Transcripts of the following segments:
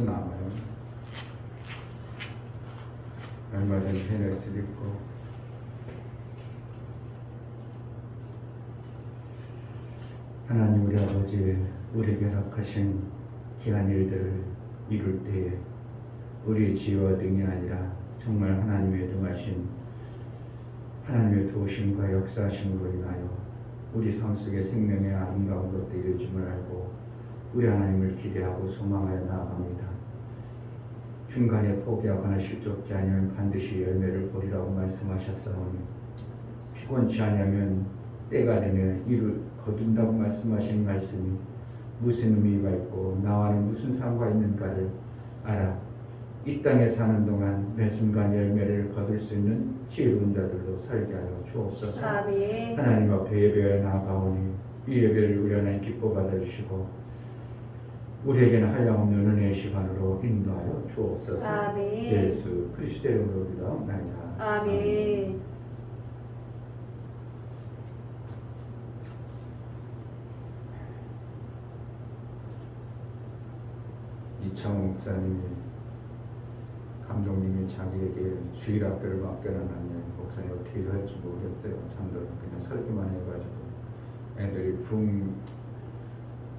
나와요. 얼마 전 테니스를 입고 하나님 우리 아버지 우리에게 허락하신 귀한 일들을 이룰 때에 우리의 지혜와 능이 아니라 정말 하나님의 동하신 하나님의 도우심과 역사하심으로 인하여 우리 삶 속에 생명의 아름다운 것들이 이루어짐을 알고 우리 하나님을 기대하고 소망하여 나아갑니다. 중간에 포기하거나 실족지 아니면 반드시 열매를 보리라고 말씀하셨사오니 피곤치 아니하면 때가 되면 이를 거둔다고 말씀하신 말씀이 무슨 의미가 있고 나와는 무슨 상관이 있는가를 알아 이 땅에 사는 동안 매 순간 열매를 거둘 수 있는 지혜로운 자들로 살게 하여 주옵소서. 아멘. 하나님 앞에 예배에 나아가오니 이 예배를 우리 하나님 기뻐 받아주시고 우리에게는 한량없는 은혜의 시간으로 인도하여 주옵소서. 아멘. 예수 그리스도의 이름으로 기도합니다. 아멘. 이창호 목사님이 감독님이 자기에게 주일학교를 맡겨놨는데 목사님 어떻게 할지 모르겠어요. 참도 그냥 설교만 해가지고 애들이 붕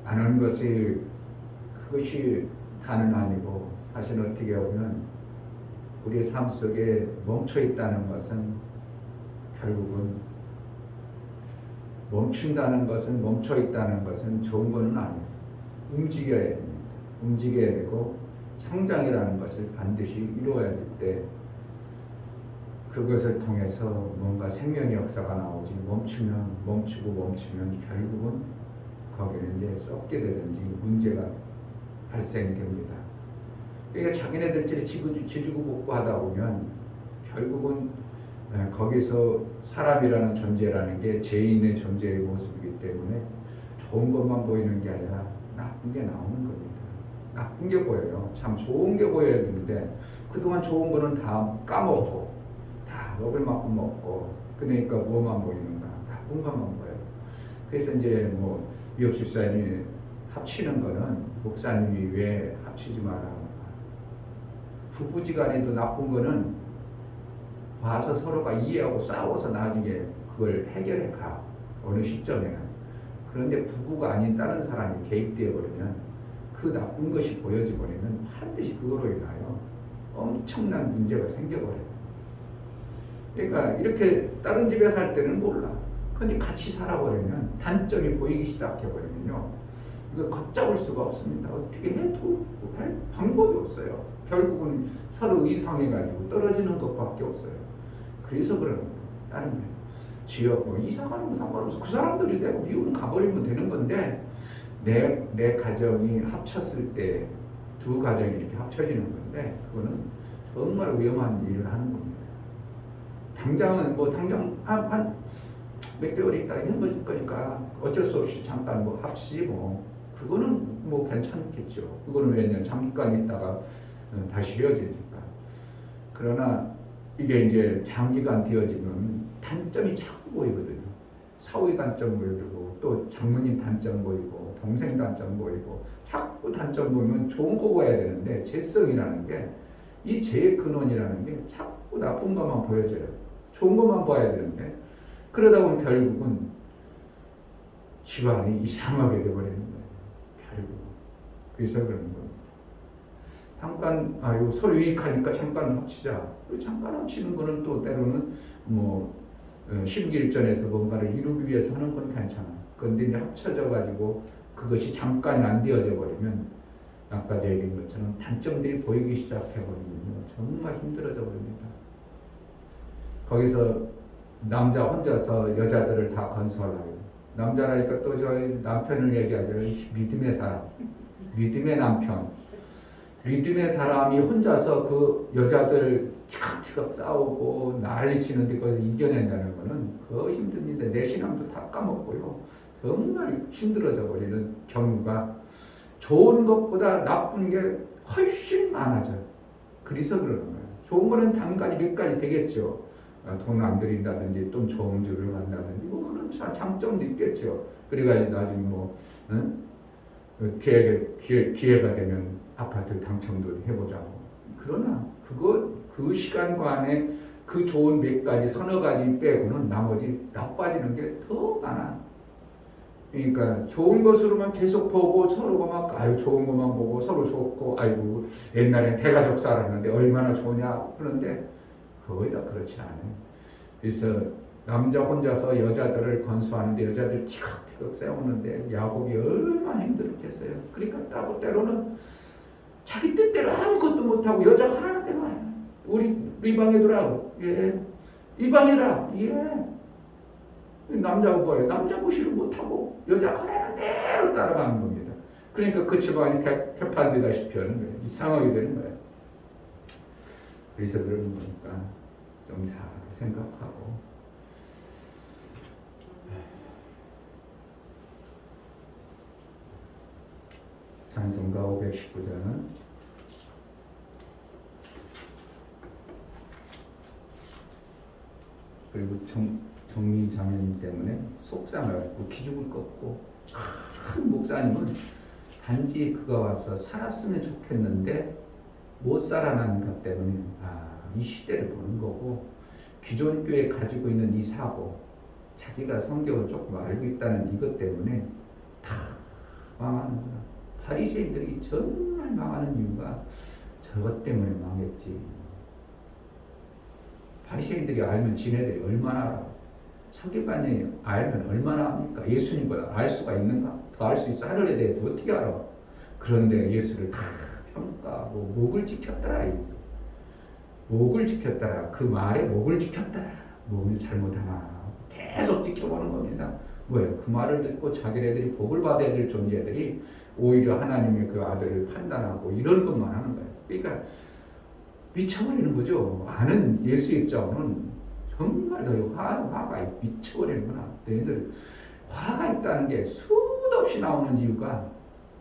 안 한 것이 그것이 다는 아니고 사실 어떻게 보면 우리의 삶 속에 멈춰 있다는 것은 결국은 멈춘다는 것은 멈춰 있다는 것은 좋은 것은 아니에요. 움직여야 됩니다. 움직여야 되고 성장이라는 것을 반드시 이루어야 될 때 그것을 통해서 뭔가 생명의 역사가 나오지 멈추면 결국은 거기는 이제 썩게 되든지 문제가 발생됩니다. 그러니까 자기네들끼리 지주고 볶고 하다 보면 결국은 거기서 사람이라는 존재라는 게 죄인의 존재의 모습이기 때문에 좋은 것만 보이는 게 아니라 나쁜 게 나오는 겁니다. 나쁜 게 보여요. 참 좋은 게 보여야 되는데 그동안 좋은 거는 다 까먹고 다 먹을 만큼 먹고 그러니까 뭐만 보이는가? 나쁜 것만 보여요. 그래서 이제 뭐 미역 집사님이 합치는 거는 목사님이 왜 합치지 마라. 부부지간에도 나쁜 거는 와서 서로가 이해하고 싸워서 나중에 그걸 해결해 가. 어느 시점에는. 그런데 부부가 아닌 다른 사람이 개입되어 버리면 그 나쁜 것이 보여져 버리면 반드시 그거로 인하여 엄청난 문제가 생겨버려요. 그러니까 이렇게 다른 집에 살 때는 몰라. 근데 같이 살아버리면 단점이 보이기 시작해버리면요. 이거 걷잡을 수가 없습니다. 어떻게 해도 할 방법이 없어요. 결국은 서로 의상해가지고 떨어지는 것밖에 없어요. 그래서 그러는 거예요. 다른 게. 지역 뭐 이사가는 거 상관없어. 그 사람들이 내가 미국 가버리면 되는 건데 내 가정이 합쳤을 때 두 가정이 이렇게 합쳐지는 건데 그거는 정말 위험한 일을 하는 겁니다. 당장은 뭐 당장 한 몇 개월 있다 헤어질 거니까 어쩔 수 없이 잠깐 뭐 합시지 뭐 그거는 뭐 괜찮겠죠. 그거는 왜냐면 잠깐 있다가 다시 헤어지니까. 그러나 이게 이제 장기간 되어지면 단점이 자꾸 보이거든요. 사위 단점 보이고 또 장모님 단점 보이고 동생 단점 보이고 자꾸 단점 보이면 좋은 거 봐야 되는데 죄성이라는 게 이 죄의 근원이라는 게 자꾸 나쁜 것만 보여줘요. 좋은 것만 봐야 되는데 그러다 보면 결국은 집안이 이상하게 되어버리는 거예요. 결국 그래서 그런 겁니다. 잠깐 요 서로 유익하니까 잠깐 합치자. 잠깐 합치는 거는 또 때로는 뭐 심기일전에서 뭔가를 이루기 위해서 하는 건 괜찮아. 그런데 이제 합쳐져 가지고 그것이 잠깐 안 되어져 버리면 아까 얘기한 것처럼 단점들이 보이기 시작해 버리면 정말 힘들어져 버립니다. 거기서 남자 혼자서 여자들을 다 건설하고 남자라니까 또 저희 남편을 얘기하죠. 믿음의 사람, 믿음의 남편, 믿음의 사람이 혼자서 그 여자들 티격태격 싸우고 난리치는데 그것을 이겨낸다는 거는 그 힘듭니다. 내 신앙도 다 까먹고요. 정말 힘들어져 버리는 경우가 좋은 것보다 나쁜 게 훨씬 많아져요. 그래서 그러는 거예요. 좋은 거는 단가지 몇 가지 되겠죠. 돈 안 들인다든지 좀 좋은 집을 간다든지 뭐 그런 장점도 있겠죠. 그래가지고 나중에 뭐 기회가 되면 아파트 당첨도 해보자고. 그러나 그 시간과 안에 그 좋은 몇 가지 서너 가지 빼고는 나머지 나빠지는 게 더 많아. 그러니까 좋은 것으로만 계속 보고 서로가 막 아유 좋은 것만 보고 서로 좋고 아이고 옛날엔 대가족 살았는데 얼마나 좋냐 그런데 거의 다 그렇지 않아요. 그래서 남자 혼자서 여자들을 건수하는데 여자들 티격태격 세우는데 야곱이 얼마나 힘들었겠어요. 그러니까 때로는 자기 뜻대로 아무것도 못하고 여자 하라는 대로 해. 우리 방에 들어가고 예 이 방이라 예 남자가 뭐예요? 남자 무시를 못하고 여자 하라는 대로 따라가는 겁니다. 그러니까 그 집안이 개판되다시피 하는 거예요. 이상하게 되는 거예요. 그래서 그런 거니까 좀 잘 생각하고 찬송가 519장은 그리고 정리장애인 때문에 속상을 기죽을 꺾고 큰 목사님은 단지 그가 와서 살았으면 좋겠는데 못 살아나는 것 때문에 이 시대를 보는 거고 기존 교회 가지고 있는 이 사고 자기가 성경을 조금 알고 있다는 이것 때문에 다 망하는구나. 바리새인들이 정말 망하는 이유가 저것 때문에 망했지. 바리새인들이 알면 지네들이 얼마나 알아. 서기관이 알면 얼마나 합니까? 예수님보다 알 수가 있는가? 더 알 수 있어. 하늘에 대해서 어떻게 알아? 그런데 예수를 다 평가하고 목을 지켰더라. 목을 지켰더라. 그 말에 목을 지켰더라. 몸이 잘못하나 계속 지켜보는 겁니다. 뭐예요? 그 말을 듣고 자기네들이 복을 받아야 될 존재들이 오히려 하나님의 그 아들을 판단하고 이런 것만 하는 거예요. 그러니까 미쳐버리는 거죠. 아는 예수 입장은 정말 너희 화가 미쳐버리는구나. 너희들 화가 있다는 게 수도 없이 나오는 이유가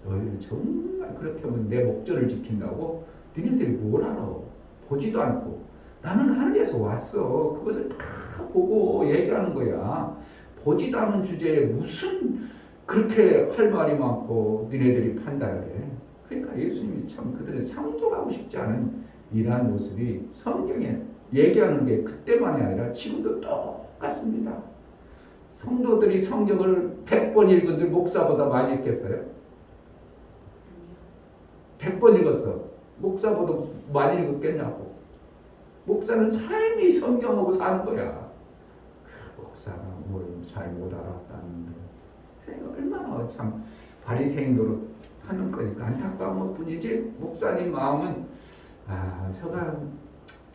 너희들 정말 그렇게 하면 내 목전을 지킨다고 너희들이 뭘 알아. 보지도 않고 나는 하늘에서 왔어. 그것을 다 보고 얘기하는 거야. 보지도 않은 주제에 무슨 그렇게 할 말이 많고 너희들이 판단을 해. 그러니까 예수님이 참 그들을 상종하고 싶지 않은 이러한 모습이 성경에 얘기하는 게 그때만이 아니라 지금도 똑같습니다. 성도들이 성경을 100번 읽은들 목사보다 많이 읽겠어요? 100번 읽었어. 목사보다 많이 읽었겠냐고. 목사는 삶이 성경하고 사는 거야. 목사가 뭘 잘 못 알았다는데 얼마나 참 바리새인 하는 거니까 안타까운 뿐이지. 목사님 마음은 저가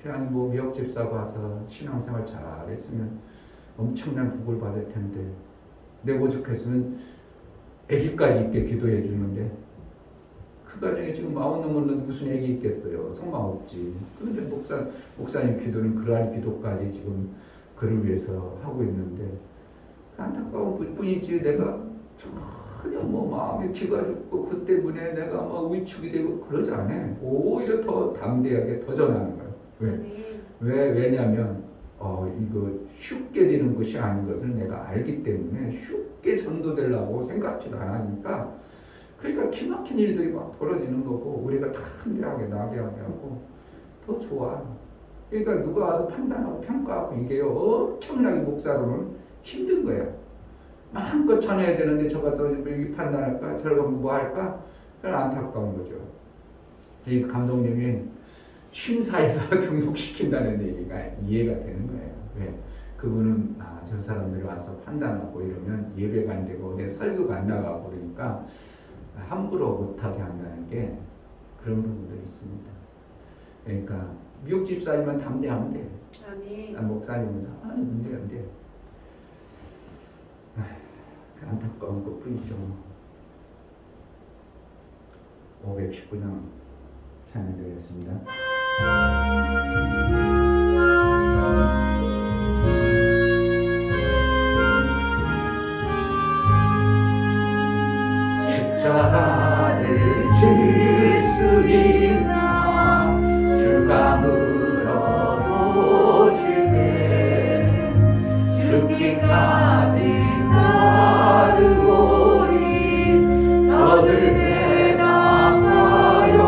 그냥 미역 집사 가서 신앙생활 잘했으면 엄청난 복을 받을 텐데 내 오죽했으면 아기까지 있게 기도해 주는데 그 가정에 지금 49명은 무슨 아기 있겠어요. 성망 없지. 그런데 목사님 기도는 그러한 기도까지 지금 그를 위해서 하고 있는데 안타까운 뿐이지. 내가 전혀 마음이 기가 죽고 그 때문에 내가 위축이 되고 그러지 않아. 오히려 더 담대하게 더 전하는 거야. 왜냐하면 이거 쉽게 되는 것이 아닌 것을 내가 알기 때문에 쉽게 전도되려고 생각지도 않으니까 그러니까 기막힌 일들이 막 벌어지는 거고 우리가 담대하게 나게 하고 더 좋아. 그러니까 누가 와서 판단하고 평가하고 이게요 엄청나게 목사로는 힘든 거야. 마음껏 전해야 되는데 저가 또 여기 판단할까 저가 뭐 할까 그건 안타까운 거죠. 이 감독님이 심사에서 등록시킨다는 얘기가 이해가 되는 거예요. 왜? 그분은 저 사람들이 와서 판단하고 이러면 예배가 안 되고 내 설교가 안 나가고 그러니까 함부로 못하게 한다는 게 그런 부분들이 있습니다. 그러니까 미국 집사님은 담대하면 돼. 목사님은 문제가 안 돼. 안타까운 것 뿐이죠. 519장 찬양드리겠습니다. 십자가를 질 수 있나 주가 물어보실 때 죽기까지 따르오리 저들 대답하여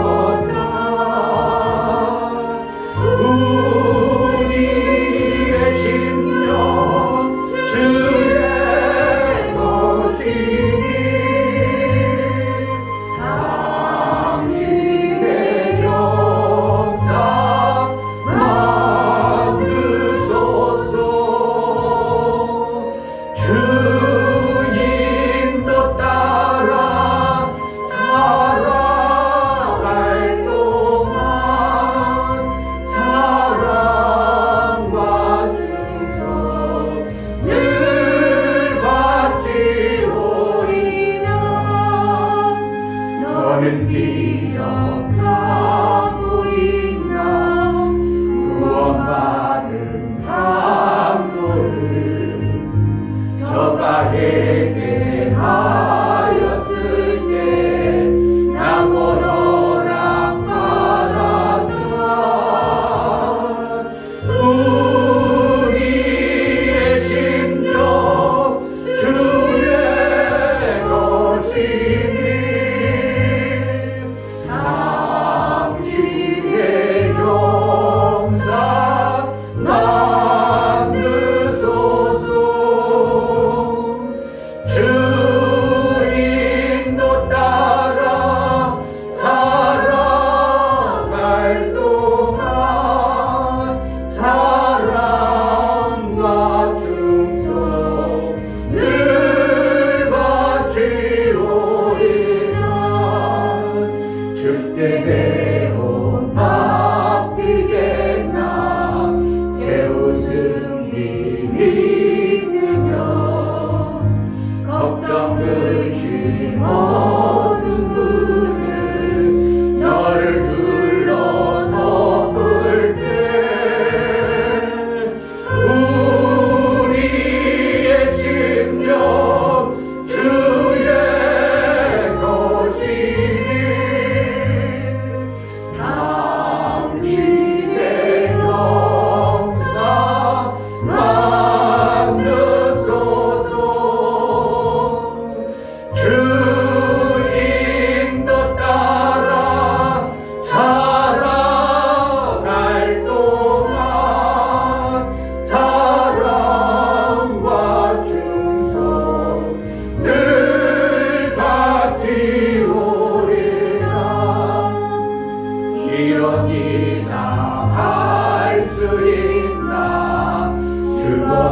이런 일이나 할 수 있나 주가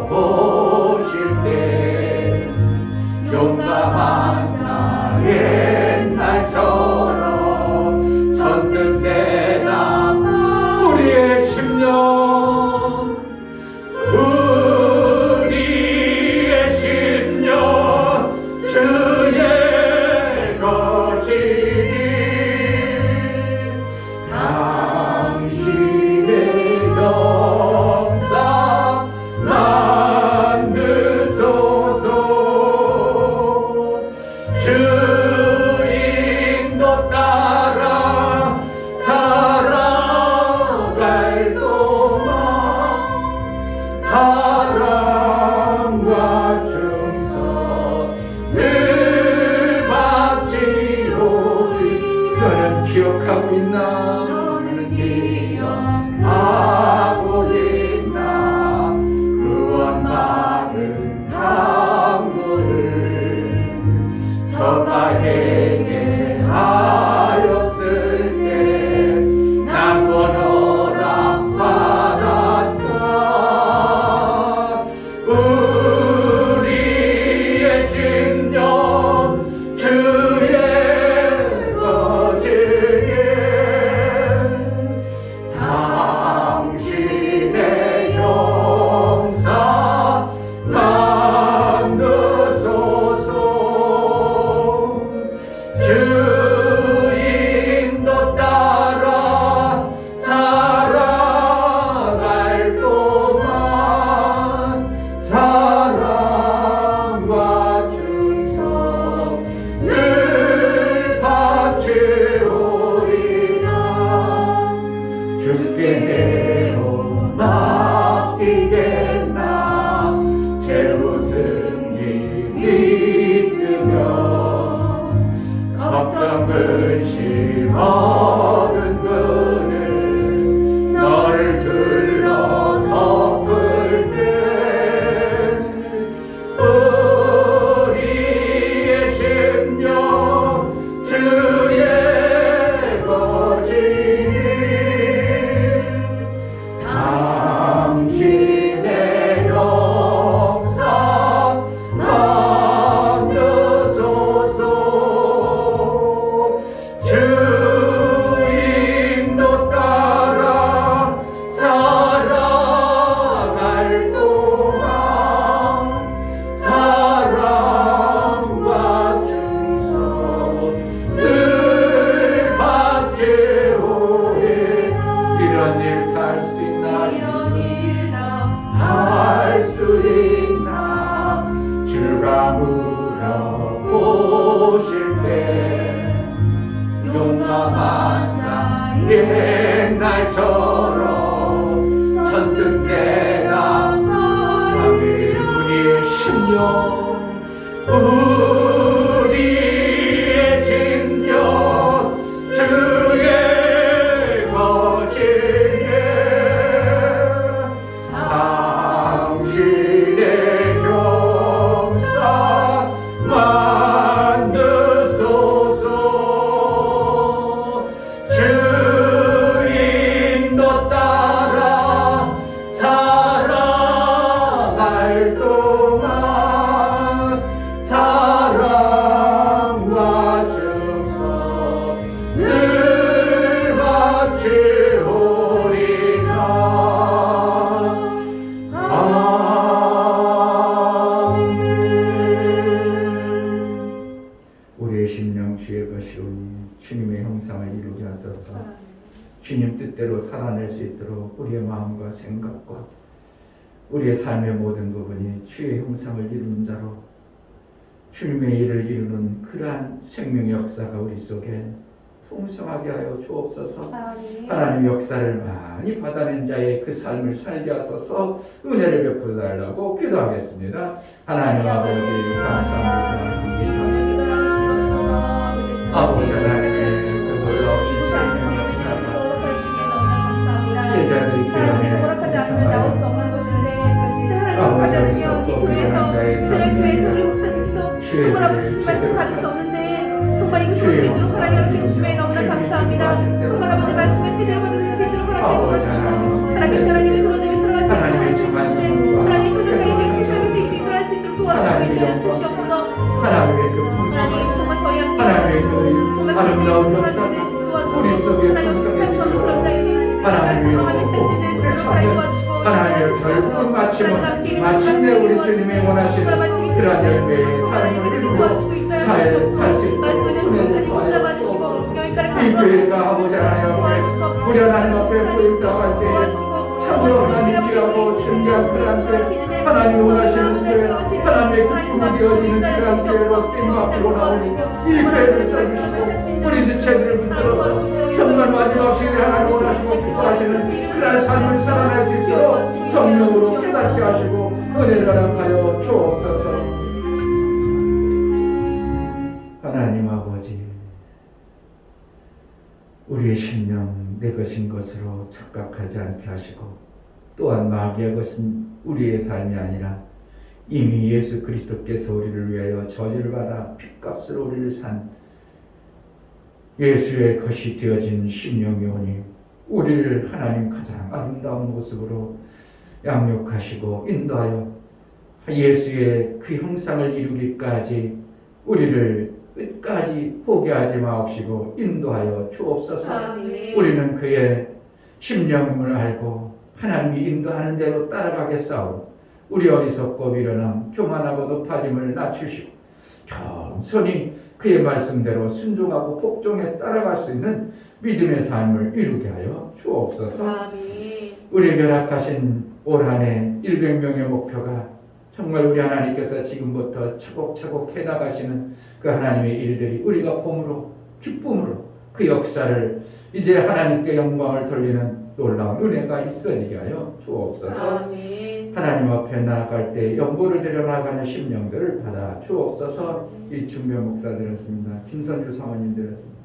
물어보실 때 용감한 자 옛날처럼 선뜻내나 우리의 심령 우리의 심령 주의 것이니 당신의 역사 만드소서 주인도 따라 살아갈 동안 사랑과 충성 늘 바치오리 너는 기억하고 있나 너는 기억하고 있나 구원 받은 강구를 저가 회개하였을 때 난원 허락 받았다 우리의 심령 주의 것이니 당신의 용사 만드소서 주인도 따라 살아갈 동안 사랑과 충성 늘 바치오리라 주께 내로 맡기겠나 제우승이 믿으며 걱정 근심 얻은 그늘 너를 둘러 덮을 때 우리의 심령 주의 것이니 당신의 역사 만드소서 주인도 따라 살아갈 동안 사랑과 충성 늘 바치오리 이런 일 할 수 있나 이런 일 할 수 있나 주가 물어보실 때 용감한 자 옛날처럼 선뜻내나 우리의 심령 우리의 심령 주의 것이니 당신의 용사 만드소서 주인도 따라 살아갈 동안 사랑과 충성 늘 바치오리라 우리의 심령 주의 것이오니 주님의 형상을 이루게 하소서 주님 뜻대로 살아낼 수 있도록 우리의 마음과 생각과 우리의 삶의 모든 부분이 주의 형상을 이루는 자로 주님의 일을 이루는 그러한 생명의 역사가 우리 속에 풍성하게 하여 주옵소서. 하나님 역사를 많이 받아낸 자의 그 삶을 살게 하소서. 은혜를 베풀어 달라고 기도하겠습니다. 하나님 아버지 감사합니다. 아버지 하나님의 그 놀라우신 생명을 제자들이 허락하지 않으면 나올 수 없는 것인데 하나님 허락하지 않으면 이 교회에서 신앙교회에서 우리 목사님께서 정말 아버지 주신 말씀 받을 수 없는데 정말 이곳에 올 수 있도록 하나님 허락해 주심에 너무나 감사합니다. 정말 아버지 말씀을 제대로 받을 수 있도록 허락해 도와주시고 살아계신 하나님을 드러내며 살아갈 수 있도록 허락해 주시네. 하나님 표정과 이제 제사에서 이끌어 갈 수 있도록 도와주시고 있는 주시옵소서. 하나님의 그 하나님 정말 저희 함께 하나님의 도와주시고 정말 아름다운 기쁨으로 역사, 살수 있도록 도와주시고 우리 속에 하나님 없이 살수 없는 그런 자에게 하나님의 살아가며 살수 있는 수고를 하나님 도와주시고 하나님의 결국은 마침내 우리 주님이 원하시는 그러한 열매의 삶을 살수 있도록 말씀을 주신 목사님 붙잡아주시고 여기까지 이 교회가 아버지 하나님 우리 하나님 앞에 보인다고 할때 참으로 하나님이라고 준비한 그러한 교회 하나님 원하시는 교회 하나님의 기쁨이 되어지는 그러한 교회로 쓰임받고 나오니 이 교회를 세우시고 우리 지체들을 붙들어서 정말 마지막 시기에 하나님 원하시고 기뻐하시는 그러한 삶을 살아낼 수 있도록 성령으로 깨닫게 하시고 은혜를 허락하여 주옵소서. 하나님 아버지, 우리의 심령 내 것인 것으로 착각하지 않게 하시고 또한 마귀의 것은 우리의 삶이 아니라 이미 예수 그리스도께서 우리를 위하여 저주를 받아 핏값으로 우리를 산 예수의 것이 되어진 심령이 오니 우리를 하나님 가장 아름다운 모습으로 양육하시고 인도하여 예수의 그 형상을 이루기까지 우리를 끝까지 포기하지 마옵시고 인도하여 주옵소서. 아멘. 우리는 그의 심령임을 알고 하나님이 인도하는 대로 따라가겠사오. 우리 어리석고 미련함 교만하고 높아짐을 낮추시고 겸손히 그의 말씀대로 순종하고 복종해서 따라갈 수 있는 믿음의 삶을 이루게 하여 주옵소서. 아멘. 우리에게 허락하신 올 한 해 100명의 목표가 정말 우리 하나님께서 지금부터 차곡차곡 해나가시는 그 하나님의 일들이 우리가 봄으로 기쁨으로 그 역사를 이제 하나님께 영광을 돌리는 놀라운 은혜가 있어지게 하여 주옵소서. 아멘. 하나님 앞에 나아갈 때 연보를 드려 나아가는 심령들을 받아 주옵소서. 이충병 목사 드렸습니다. 김선주 사모님 드렸습니다.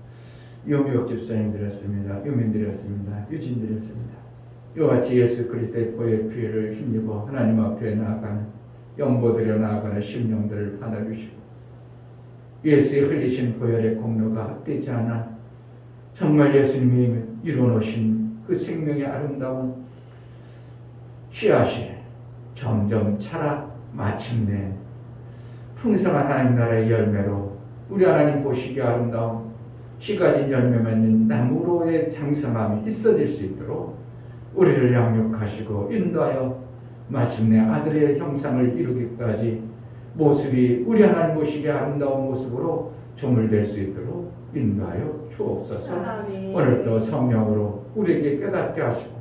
유미옥 집사님 드렸습니다. 유민 드렸습니다. 유진 드렸습니다. 이와 같이 예수 그리스도의 보혈 피를 힘입어 하나님 앞에 나아가는 연보드려 나아가는 심령들을 받아주시고 예수의 흘리신 보혈의 공로가 헛되지 않아 정말 예수님이 이루어놓으신 그 생명의 아름다운 씨앗이 점점 자라 마침내 풍성한 하나님 나라의 열매로 우리 하나님 보시기에 아름다운 씨 가진 열매 맺는 나무로의 장성함이 있어질 수 있도록 우리를 양육하시고 인도하여 마침내 아들의 형상을 이루기까지 모습이 우리 하나님 보시기에 아름다운 모습으로 조물될 수 있도록 인도하여 주옵소서. 아멘. 오늘도 성령으로 우리에게 깨닫게 하시고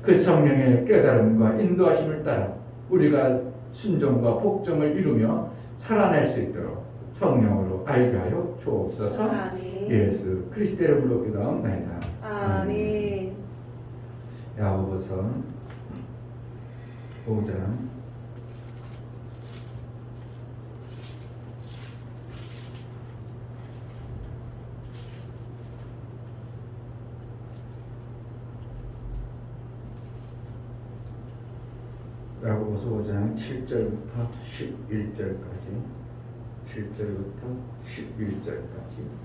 그 성령의 깨달음과 인도하심을 따라 우리가 순종과 복종을 이루며 살아낼 수 있도록 성령으로 알게 하여 주옵소서. 아멘. 예수 그리스도의 이름으로 기도합니다. 아멘. 야고보서 5장 야고보서 5장 7절부터 11절까지 7절부터 11절까지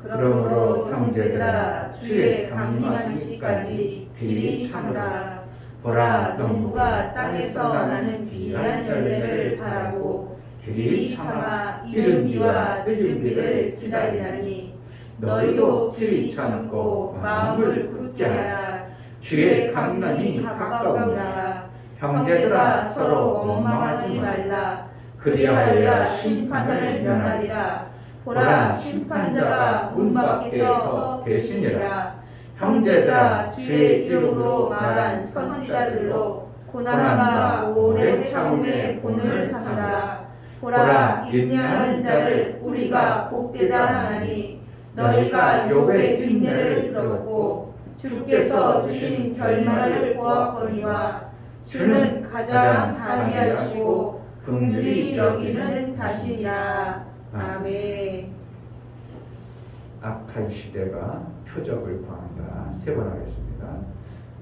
그러므로 형제들아 주의 강림하시기까지 길이 참으라. 보라 농부가 땅에서 나는 귀한 열매를 바라고 길이 참아 이른 비와 늦은 비를 기다리나니 너희도 길이 참고 마음을 굳게 하라. 주의 강림이 가까우니라. 형제들아 서로 원망하지 말라. 그리하여 심판을 면하리라. 보라 심판자가 문 밖에서 서 계시니라. 형제들아 주의 이름으로 말한 선지자들로 고난과 오래 참음의 본을 삼으라. 보라 인내하는 자를 우리가 복되다 하나니 너희가 욥의 인내를 들었고 주께서 주신 결말을 보았거니와 주는 가장 자비하시고 긍휼히 여기시는 자신이라. 아멘. 악한 시대가 표적을 구한다. 세 번 하겠습니다.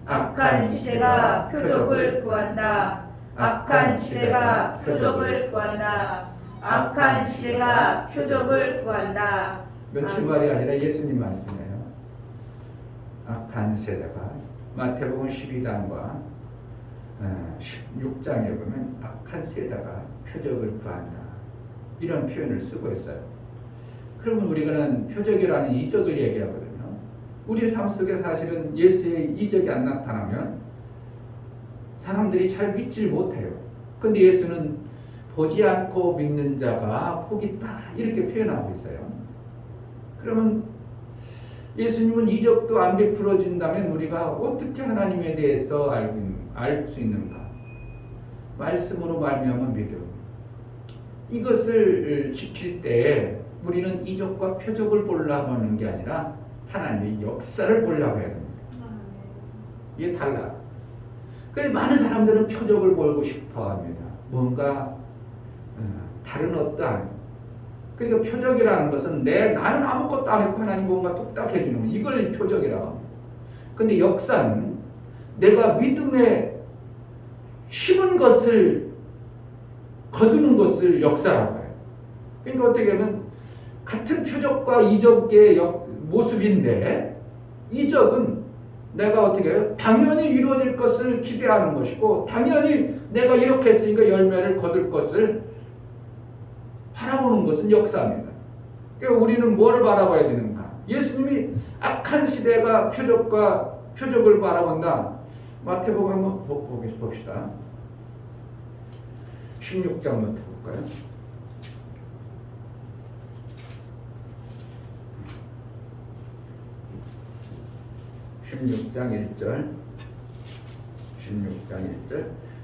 악한 시대가 표적을 구한다. 악한 시대가 표적을 구한다. 악한 시대가 표적을 구한다. 며칠 말이 아니라 예수님 말씀이에요. 악한 세대가 마태복음 12장과 16장에 보면 악한 세대가 표적을 구한다. 이런 표현을 쓰고 있어요. 그러면 우리는 표적이라는 이적을 얘기하거든요. 우리 삶 속에 사실은 예수의 이적이 안 나타나면 사람들이 잘 믿질 못해요. 근데 예수는 보지 않고 믿는 자가 복이 있다 이렇게 표현하고 있어요. 그러면 예수님은 이적도 안 베풀어 준다면 우리가 어떻게 하나님에 대해서 알 수 있는가? 말씀으로 말미암아 믿음. 이것을 지킬 때 우리는 이적과 표적을 보려고 하는 게 아니라 하나님의 역사를 보려고 해야 됩니다. 이게 달라. 그래서 많은 사람들은 표적을 보고 싶어 합니다. 뭔가 다른 어떠한, 그러니까 표적이라는 것은 나는 아무것도 안 했고 하나님 뭔가 뚝딱 해주는 거, 이걸 표적이라고 합니다. 근데 역사는 내가 믿음에 심은 것을 거두는 것을 역사라고 해요. 그러니까 어떻게 하면 같은 표적과 이적의 모습인데, 이적은 내가 어떻게 해요? 당연히 이루어질 것을 기대하는 것이고, 당연히 내가 이렇게 했으니까 열매를 거둘 것을 바라보는 것은 역사입니다. 그러니까 우리는 뭐를 바라봐야 되는가? 예수님이 악한 시대가 표적을 바라본다. 마태복음 한번 봅시다. 16장부터 볼까요? 16장 1절.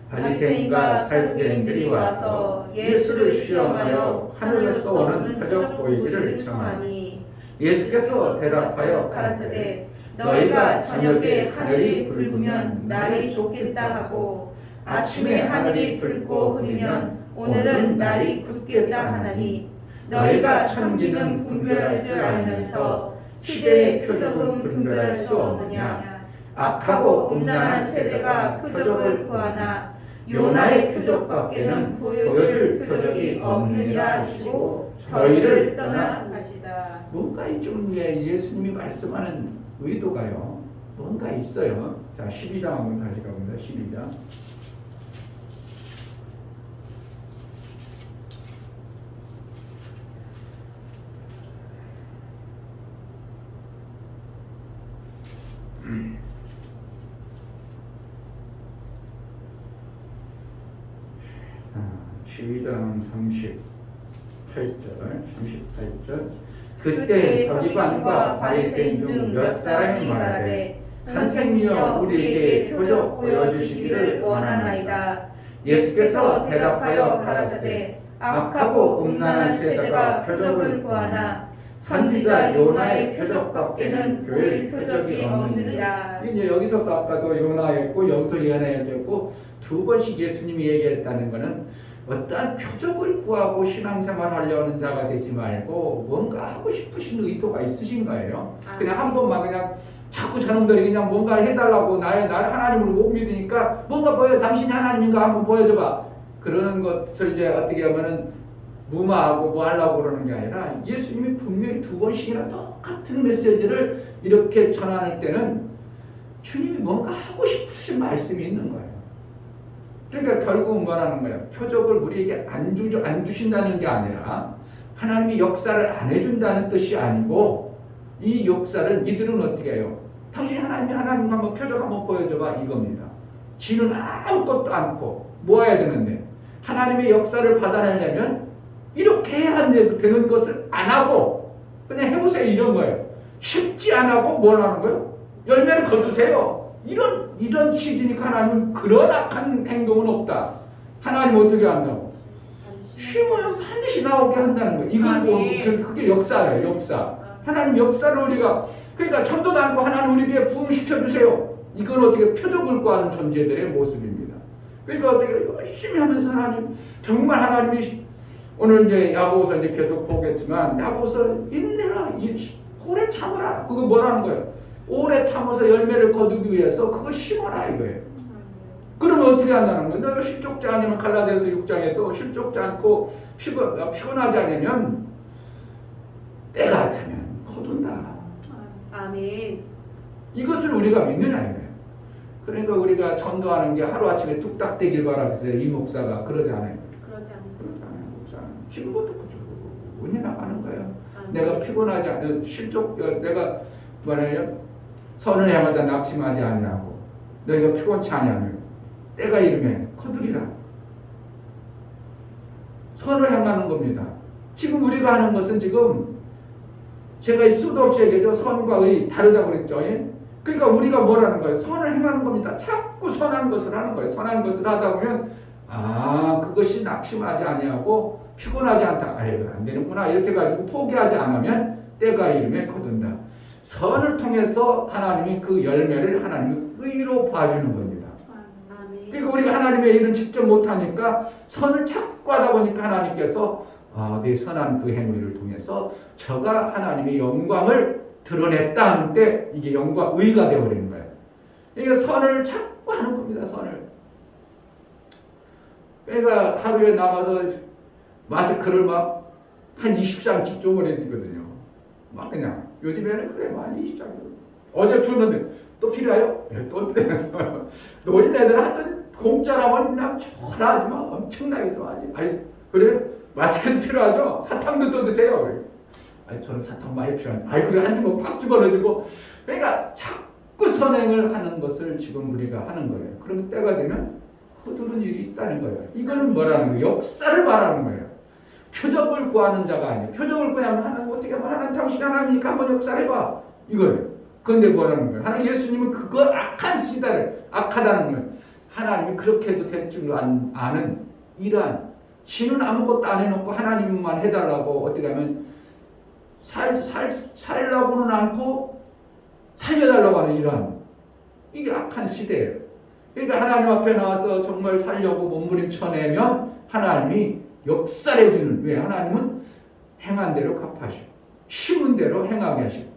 바리새인과 사두개인들이 와서 예수를 시험하여 하늘에서 오는 표적 보이기를 청하니 예수께서 대답하여 가라사대 너희가 저녁에 하늘이 붉으면 날이 좁겠다 하고 아침에 하늘이 붉고 흐리면 오늘은 날이 굳겠다 하나니 너희가 천기는 분별할 줄 알면서 시대의 표적은 분별할 수 없느냐. 악하고 음란한 세대가 표적을 구하나 요나의 표적밖에는 보여줄 표적이 없느니라 하시고 저희를 떠나시다. 뭔가 좀 예수님이 말씀하는 의도가요, 뭔가 있어요. 자, 12장 한번 다시 가봅니다. 12장. 시위장 38절. 그때 서기관과 바리새인 중 몇 사람이 말하되 선생님이여 우리에게 표적 보여주시기를 원하나이다. 예수께서 대답하여 가라사대 악하고 음란한 세대가 표적을 구하나 선지자 요나의 표적밖에는 보일 표적이 없느니라. 이제 여기서도 아까도 요나였고 여기도 요나였고 두 번씩 예수님이 얘기했다는 것은 어떠한 표적을 구하고 신앙생활 하려는 자가 되지 말고 뭔가 하고 싶으신 의도가 있으신 거예요. 그냥 한 번만 그냥 자꾸 저놈들이 그냥 뭔가 해달라고 나를 하나님으로 못 믿으니까 뭔가 당신이 하나님인가 한번 보여줘봐. 그러는 것을 이제 어떻게 하면은 무마하고 뭐 하려고 그러는 게 아니라 예수님이 분명히 두 번씩이나 똑같은 메시지를 이렇게 전할 때는 주님이 뭔가 하고 싶으신 말씀이 있는 거예요. 그러니까 결국은 뭐라는 거예요? 표적을 우리에게 안 주신다는 게 아니라 하나님이 역사를 안 해준다는 뜻이 아니고 이 역사를 이들은 어떻게 해요? 당신이 하나님 한번 표적 한번 보여줘봐 이겁니다. 지는 아무것도 않고 뭐 해야 되는데 하나님의 역사를 받아내려면 이렇게 해야 되는 것을 안 하고 그냥 해보세요 이런 거예요. 쉽지 안 하고 뭘 하는 거예요? 열매를 거두세요. 이런 취지니까 하나님은 그런 악한 행동은 없다. 하나님 어떻게 한다고? 쉬우면 반드시 나오게 한다는 거예요. 이걸 보고 그게 역사예요. 역사. 하나님 역사를 우리가 그러니까 천도도 않고 하나님 우리에게 부흥시켜 주세요. 이건 어떻게 표적을 구하는 존재들의 모습입니다. 그러니까 어떻게 열심히 하면서 하나님 정말 하나님이 오늘 이제 야고보서 이제 계속 보겠지만 야고보서 인내라 오래 참으라. 그거 뭐라는 거예요? 오래 참아서 열매를 거두기 위해서 그걸 심어라 이거예요. 그러면 어떻게 한다는 거야? 너가 실족지 아니면 갈라디아서 6장에도 실족지 않고 피곤하지 않으면 때가 되면 거둔다. 아멘. 이것을 우리가 믿느냐 이거예요. 그러니까 우리가 전도하는 게 하루아침에 뚝딱 되길 바라세요. 이 목사가 그러지 않아요. 그러지 않아요. 그러지 않아요. 목사는 지금부터 운이 나가는 거예요. 아멘. 내가 피곤하지 않는 내가 뭐래요? 선을 행하다 낙심하지 아니하고 너희가 피곤치 아니하면 때가 이르면 거두리라. 선을 행하는 겁니다. 지금 우리가 하는 것은 지금 제가 수도 없이 얘기해도 선과 의 다르다고 그랬죠. 예? 그러니까 우리가 뭐라는 거예요? 선을 행하는 겁니다. 자꾸 선한 것을 하는 거예요. 선한 것을 하다 보면 그것이 낙심하지 아니하고 피곤하지 않다. 아이고 안 되는구나 이렇게 가지고 포기하지 않으면 때가 이르면 거둔다. 선을 통해서 하나님이 그 열매를 하나님이 의로 봐주는 겁니다. 아멘. 그러니까 우리가 하나님의 일을 직접 못하니까 선을 자꾸 하다 보니까 하나님께서 내 선한 그 행위를 통해서 저가 하나님의 영광을 드러냈다 하는 때 이게 영광 의가 되어버리는 거예요. 그러니까 선을 자꾸 하는 겁니다. 선을. 그러니까 하루에 나가서 마스크를 막 한 20장씩 쪼그려지거든요. 막 그냥 요즘에는 그래 많이 20장. 어제 줬는데 또 필요해요? 또 노인 애들 하여튼 공짜라면 그냥 초라하지만 엄청나게 좋아하지. 아니 그래? 마스크도 필요하죠? 사탕도 또 드세요. 아니 저는 사탕 많이 필요한데. 아니 그래 한 주먹 팍 집어넣어주고. 그러니까 자꾸 선행을 하는 것을 지금 우리가 하는 거예요. 그러면 때가 되면 거두는 일이 있다는 거예요. 이거는 뭐라는 거예요? 역사를 말하는 거예요. 표적을 구하는 자가 아니에요. 표적을 구하면 하나님 어떻게 하면 하나님 당신 하나님이니까 한번 역사해봐. 이거예요. 그런데 뭐라는 거예요? 하나님 예수님은 그거 악한 시대를 악하다는 거예요. 하나님이 그렇게 해도 될 줄 아는 이러한 지는 아무것도 안 해놓고 하나님만 해달라고 어떻게 하면 살라고는 않고 살려달라고 하는 이러한 이게 악한 시대예요. 그러니까 하나님 앞에 나와서 정말 살려고 몸부림쳐내면 하나님이 역사를 해주는 왜? 하나님은 행한 대로 갚아주시고 심은 대로 행하게 하시고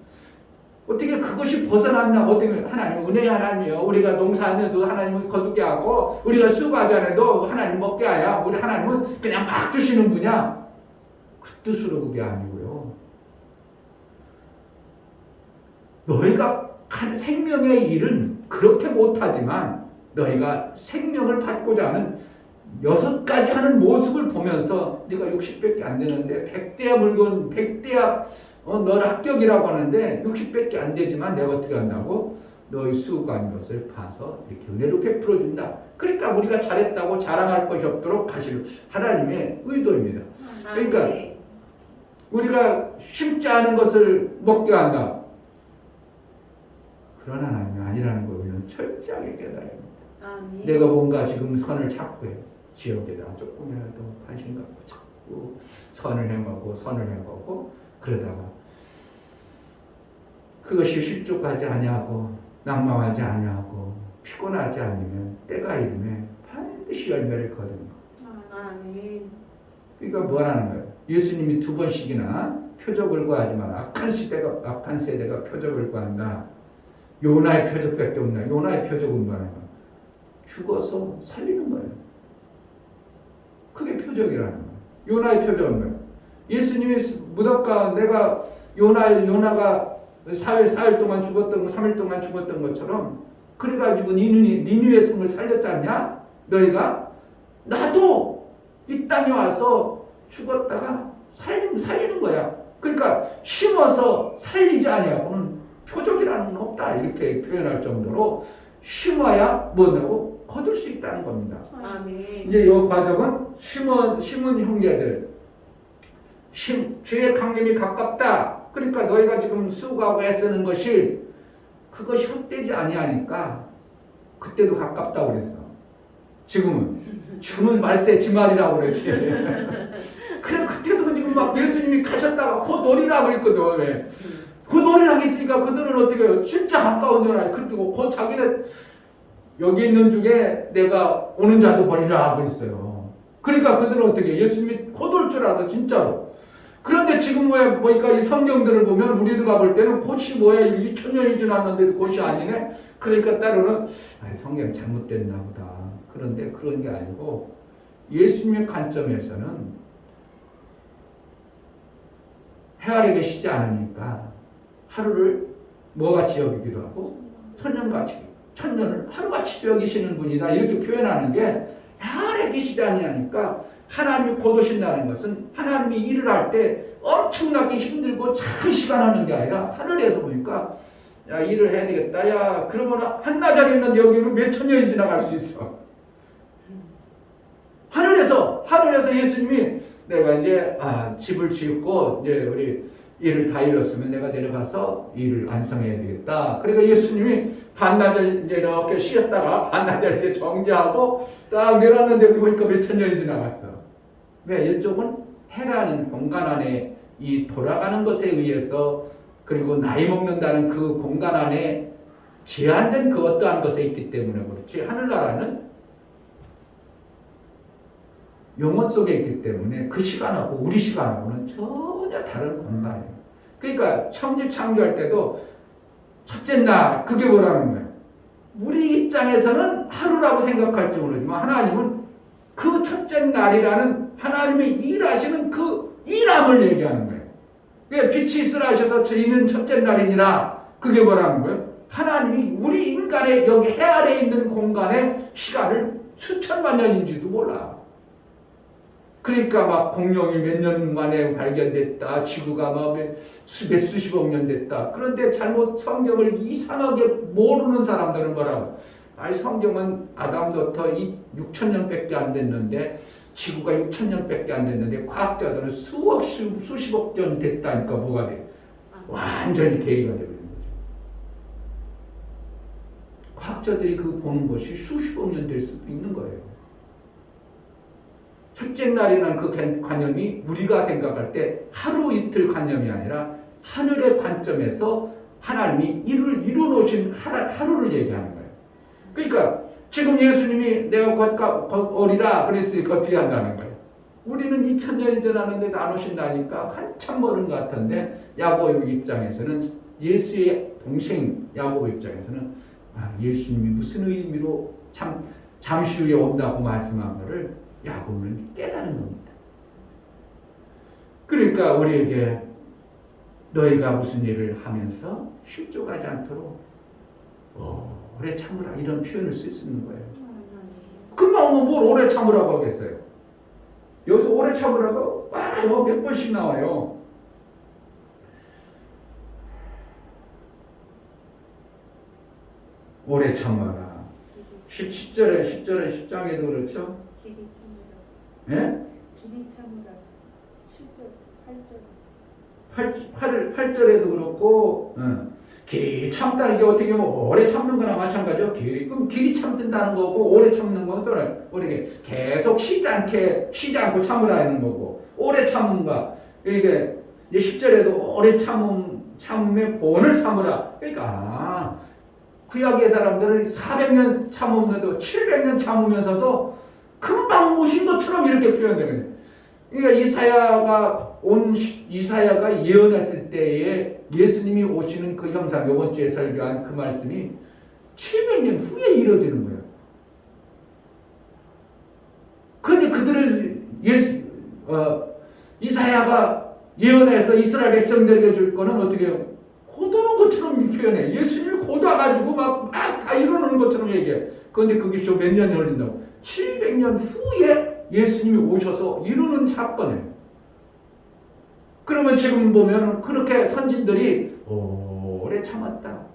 어떻게 그것이 벗어났나? 어떻게 하나님 은혜의 하나님이요. 우리가 농사 안 해도 하나님은 거두게 하고 우리가 수고하지 않아도 하나님 먹게 하야. 우리 하나님은 그냥 막 주시는 분이야. 그 뜻으로 그게 아니고요. 너희가 한 생명의 일은 그렇게 못하지만 너희가 생명을 받고자 하는 6가지 하는 모습을 보면서 네가 60밖에 안 되는데 100대야 물건 100대야 너는 합격이라고 하는데 60밖에 안 되지만 내가 어떻게 한다고? 너의 수고한 것을 봐서 이렇게 은혜로 베풀어준다. 그러니까 우리가 잘했다고 자랑할 것이 없도록 하실 하나님의 의도입니다. 그러니까 우리가 심지 않은 것을 먹게 한다. 그런 하나님이 아니라는 걸 우리는 철저하게 깨달아야 합니다. 아멘. 내가 뭔가 지금 선을 찾고 해. 지역에다가 조금이라도 관심 갖고 자꾸 선을 행하고 그러다가 그것이 실족하지 아니하고 낙망하지 아니하고 피곤하지 않으면 때가 이르면 반드시 열매를 거두는 거. 아멘. 그러니까 뭐라는 거예요? 예수님이 2번씩이나 표적을 구하지만 악한 세대가 표적을 구한다. 요나의 표적밖에 없나? 요나의 표적은 뭐라는 거예요? 죽어서 살리는 거예요. 그게 표적이라는 거예요. 요나의 표적은 뭐예요? 예수님이 무덤가 내가 요나가 4일 동안 죽었던 거, 3일 동안 죽었던 것처럼 그래가지고 니느웨 성을 살렸지 않냐? 너희가 나도 이 땅에 와서 죽었다가 살리는 거야. 그러니까 심어서 살리지 아니하고는 표적이라는 건 없다. 이렇게 표현할 정도로 심어야 뭐냐고? 거둘 수 있다는 겁니다. 아멘. 이제 이 과정은 심은 형제들 주의 강림이 가깝다. 그러니까 너희가 지금 수고하고 애쓰는 것이 그것이 헛되지 아니하니까 그때도 가깝다고 그랬어. 지금은 말세 지말이라고 그랬지. 그래 그때도 지금 막 예수님이 가셨다가 곧 오리라고 그랬거든. 왜? 곧 오리라고 했으니까 그들은 어떻게 해요? 진짜 가까운 줄 알아요. 그리고 곧 자기네 여기 있는 중에 내가 오는 자도 버리라 하고 있어요. 그러니까 그들은 어떻게 해요? 예수님이 곧 올 줄 알아서 진짜로. 그런데 지금 왜 보니까 이 성경들을 보면 우리가 볼 때는 곧이 뭐야 2000년이 지났는데도 곧이 아니네. 그러니까 따로는 성경 잘못됐나 보다. 그런데 그런 게 아니고 예수님의 관점에서는 헤아려 계시지 않으니까 하루를 뭐같이 여기기도 하고 천년을 하루같이 여기시는 분이다 이렇게 표현하는 게 헤아려 계시지 아니하니까 하나님이 곧 오신다는 것은 하나님이 일을 할 때 엄청나게 힘들고 작은 시간 하는 게 아니라 하늘에서 보니까 야 일을 해야 되겠다 야 그러면 한나절에 있는 여기는 몇천 년이 지나갈 수 있어. 하늘에서 예수님이 내가 이제 집을 짓고 이제 우리 일을 다 이뤘으면 내가 내려가서 일을 완성해야 되겠다. 그러니까 예수님이 반나절 이제 이렇게 쉬었다가 반나절 이렇게 정지하고 딱 내려왔는데 여기 보니까 몇천 년이 지나갔어. 왜? 이쪽은 해라는 공간 안에 이 돌아가는 것에 의해서 그리고 나이 먹는다는 그 공간 안에 제한된 그 어떠한 것에 있기 때문에 그렇지 하늘나라는 영원 속에 있기 때문에 그 시간하고 우리 시간하고는 전혀 다른 공간이에요. 그러니까 천지 창조할 때도 첫째 날 그게 뭐라는 거예요? 우리 입장에서는 하루라고 생각할지 모르지만 하나님은 그 첫째 날이라는 하나님의 일하시는 그 일함을 얘기하는 거예요. 왜 빛이 있으라 하셔서 저희는 첫째 날이니라 그게 뭐라는 거예요? 하나님이 우리 인간의 여기 해 아래에 있는 공간의 시간을 수천만 년인지도 몰라. 그러니까 막 공룡이 몇 년 만에 발견됐다. 지구가 막 수십억 년 됐다. 그런데 잘못 성경을 이상하게 모르는 사람들은 뭐라고? 성경은 아담부터 6,000년밖에 안 됐는데 지구가 6,000년밖에 안 됐는데 과학자들은 수십억 년 됐다니까 뭐가 돼? 완전히 괴리가 되고 있는 거죠. 과학자들이 그 보는 것이 수십억 년 될 수도 있는 거예요. 첫째 날이라는 그 관념이 우리가 생각할 때 하루 이틀 관념이 아니라 하늘의 관점에서 하나님이 일을 이루어놓으신 하루를 얘기하는 거예요. 그러니까 지금 예수님이 내가 곧 오리라 그랬으니까 어떻게 한다는 거예요. 우리는 2000년이 지났는데도 안 오신다니까 한참 멀은 것 같은데 야고보 입장에서는 예수의 동생 야고보 입장에서는 예수님이 무슨 의미로 잠시 후에 온다고 말씀한 것을 야고보는 깨달은 겁니다. 그러니까 우리에게 너희가 무슨 일을 하면서 실족하지 않도록 오래 참으라 이런 표현을 쓸 수 있는 거예요. 금방 뭘 오래 참으라고 하겠어요. 여기서 오래 참으라고 많아요. 몇 번씩 나와요. 오래 참아라. 10장에도 그렇죠? 길이 참으라. 예? 길이 참으라. 7절, 8절. 8절에도 그렇고, 길이 참다는 게 어떻게 보면 오래 참는 거나 마찬가지죠. 그럼 길이 참든다는 거고, 오래 참는 건 또, 우리게 계속 쉬지 않고 참으라 하는 거고, 오래 참는가. 그러니까, 이제 10절에도 오래 참음의 본을 삼으라. 그러니까, 구약의 사람들은 400년 참으면서도 700년 참으면서도 금방 오신 것처럼 이렇게 표현되거든요. 그러니까 이사야가 예언했을 때에 예수님이 오시는 그 형상, 이번 주에 설교한 그 말씀이 700년 후에 이루어지는 거예요. 그런데 그들을 이사야가 예언해서 이스라엘 백성들에게 줄 거는 어떻게 해요? 곧 오는 것처럼 표현해. 예수님이 곧 와가지고 막 다 이루는 것처럼 얘기해. 그런데 그게 좀 몇 년이 걸린다고. 700년 후에 예수님이 오셔서 이루는 사건이에요. 그러면 지금 보면 그렇게 선진들이 오래 참았다.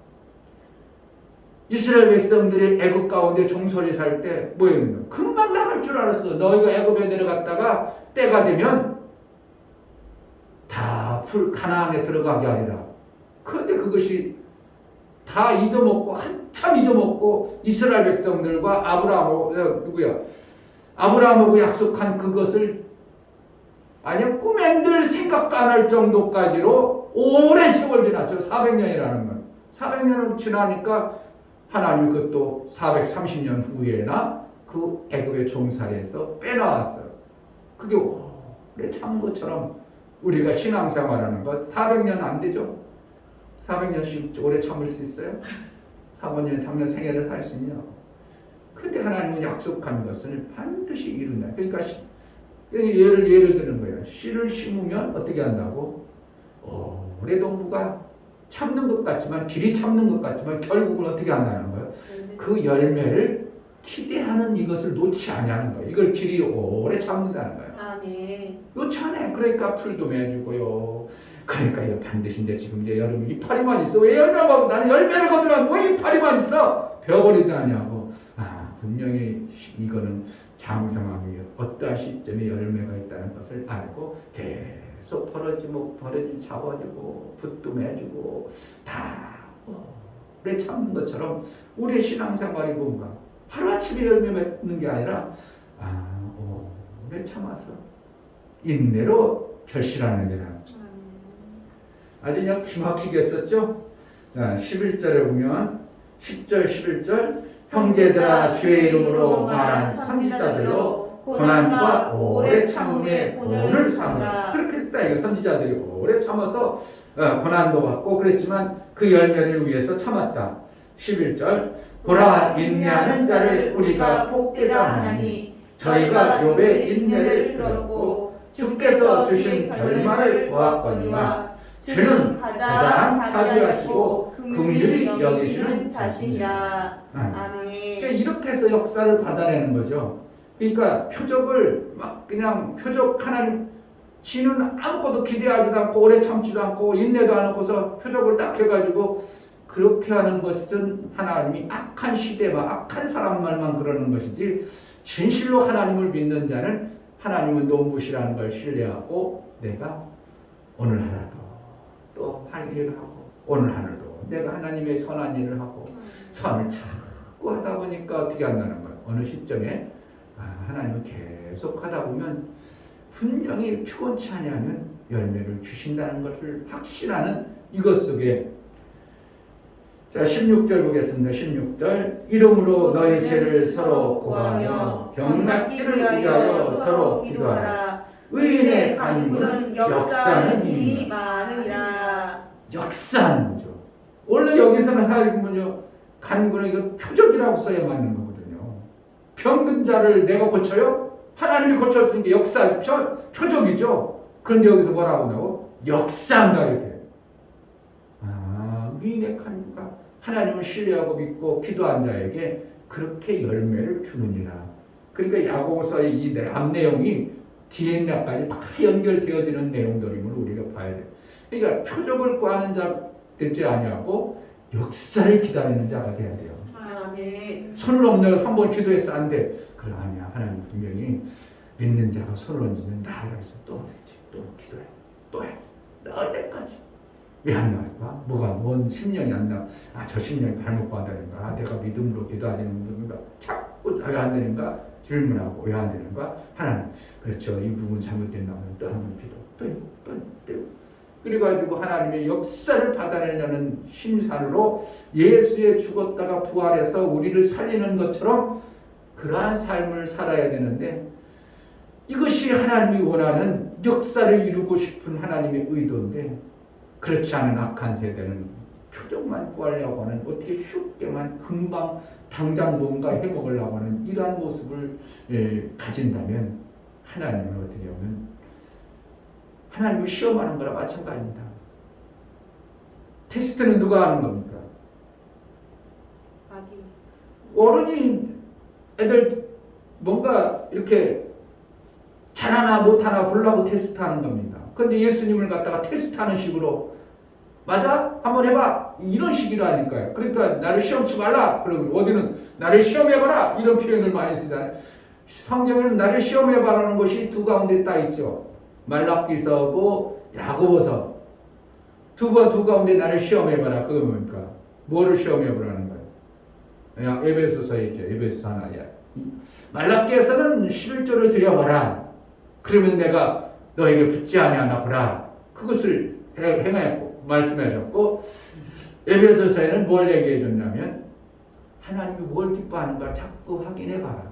이스라엘 백성들이 애굽 가운데 종소리 살 때 뭐였는가? 금방 나갈 줄 알았어. 너희가 애굽에 내려갔다가 때가 되면 다 가나안에 들어가게 하리라. 그런데 그것이 다 잊어먹고 한참 잊어먹고 이스라엘 백성들과 아브라함하고 약속한 그것을 아니 꿈엔들 생각도 안 할 정도까지로 오랜 세월 지났죠. 400년이라는 건. 400년을 지나니까 하나님이 그것도 430년 후에나 그 애굽의 종살이에서 빼나왔어요. 그게 오래 참은 것처럼 우리가 신앙생활하는 것 400년 안 되죠? 400년씩 오래 참을 수 있어요? 4년, 3년 생애를 살 수 있냐? 근데 하나님은 약속한 것을 반드시 이룬다. 그러니까 예를 드는 거예요. 씨를 심으면 어떻게 한다고? 오래 동부가 참는 것 같지만, 길이 참는 것 같지만 결국은 어떻게 한다는 거예요? 그 열매를 기대하는 이것을 놓지 않냐는 거예요. 이걸 길이 오래 참는다는 거예요. 아멘. 놓잖아요. 그러니까 풀도 맺고요. 그러니까 이거 반드시 이제 여름에 이파리만 있어. 왜 열매가 나는 열매를 거두면 뭐 이파리만 있어? 베어버리지 않냐고. 분명히 이거는 장성하기 위해 어떠한 시점에 열매가 있다는 것을 알고 계속 버려지 잡아주고 붓도 매주고 다 오래 참는 것처럼 우리의 신앙생활이 뭔가 하루아침에 열매 맺는 게 아니라 오래 참아서 인내로 결실하는 데라. 아주 그냥 기막히게 했었죠. 11절에 보면 10절 11절 형제들아 주의 이름으로 말한 선지자들로 고난과 오래 참음의 본을 삼으라. 그렇게 했다. 이거 선지자들이 오래 참아서 고난도 받고 그랬지만 그 열매를 위해서 참았다. 11절 보라 인내하는 자를 우리가 복되다 하나니 저희가 욥의 인내를 들었고 주께서 주신 결말을 보았거니와 주는 가장 자비하시고 긍휼히 여기시는 자신이라. 아멘. 그러니까 이렇게 해서 역사를 받아내는 거죠. 그러니까 표적을 막 그냥 표적 하나님 지는 아무것도 기대하지도 않고 오래 참지도 않고 인내도 안 하고서 표적을 딱 해가지고 그렇게 하는 것은 하나님이 악한 시대와 악한 사람 말만 그러는 것이지 진실로 하나님을 믿는 자는 하나님은 노무시라는 걸 신뢰하고 내가 오늘 하나도 또 할 일을 하고 오늘 하늘도 내가 하나님의 선한 일을 하고 선을 자꾸 하다 보니까 어떻게 한다는 거예요. 어느 시점에 하나님은 계속 하다 보면 분명히 피곤치 아니하면 열매를 주신다는 것을 확신하는 이것 속에 자 16절 보겠습니다. 16절 이름으로 너희 죄를 서로 고하며 병 낫기를 위하여 서로 기도하라. 의인의 간구는 역사하는 힘이 많으리라. 역사하는 거죠. 원래 여기서는 살면요 간구는 이거 표적이라고 써야 맞는 거거든요. 병든 자를 내가 고쳐요? 하나님이 고쳤으니까 역사 표적이죠. 그런데 여기서 뭐라고 나오고 역사한다 이렇게. 의인의 간구가 하나님을 신뢰하고 믿고 기도한 자에게 그렇게 열매를 주느니라. 그러니까 야고보서의 이 앞내용이 DNA까지 다 연결되어지는 내용들임을 우리가 봐야 돼요. 그러니까 표적을 구하는 자 되지 아니하고 역사를 기다리는 자가 돼야 돼요. 아멘. 손을 얹어 한번 기도해서 안 돼. 그래 아니야. 하나님 분명히 믿는 자가 손을 얹으면 나아가 있어. 또 되지. 또 기도해. 또 해. 나을 때까지. 왜 안 나올까? 뭔 10년이 안 나? 저 10년이 잘못 받았는가? 내가 믿음으로 기도하는 분인가? 자꾸 왜 안 되는가? 질문하고 왜 안 되는가? 하나님, 그렇죠. 이 부분 잘못된다면 또 한 번 기도. 또. 그래가지고 하나님의 역사를 받아내려는 심산으로 예수의 죽었다가 부활해서 우리를 살리는 것처럼 그러한 삶을 살아야 되는데 이것이 하나님이 원하는 역사를 이루고 싶은 하나님의 의도인데 그렇지 않은 악한 세대는 표적만 구하려고 하는 어떻게 쉽게만 금방 당장 뭔가 해먹으려고 하는 이러한 모습을 가진다면 하나님은 어떻게 보면 하나님을 시험하는 거랑 마찬가지입니다. 테스트는 누가 하는 겁니까? 어른이 애들 뭔가 이렇게 잘하나 못하나 보려고 테스트하는 겁니다. 그런데 예수님을 갖다가 테스트하는 식으로 맞아? 한번 해봐. 이런 식이라니까요. 그러니까 나를 시험치 말라. 그러고 어디는 나를 시험해봐라. 이런 표현을 많이 쓰잖아요. 성경에는 나를 시험해봐라는 것이 두 가운데 딱 있죠. 말라기서고 야고보서. 두 가운데 나를 시험해봐라. 그거 뭡니까? 뭐를 시험해보라는 거예요? 그냥 에베소서에 있죠. 에베소서 하나야. 말라기에서는 11조를 드려봐라. 그러면 내가 너에게 붙지 아니하나 보라. 그것을 행하였고 말씀하셨고 에베소서에는 뭘 얘기해 줬냐면 하나님이 뭘 기뻐하는가 자꾸 확인해 봐라.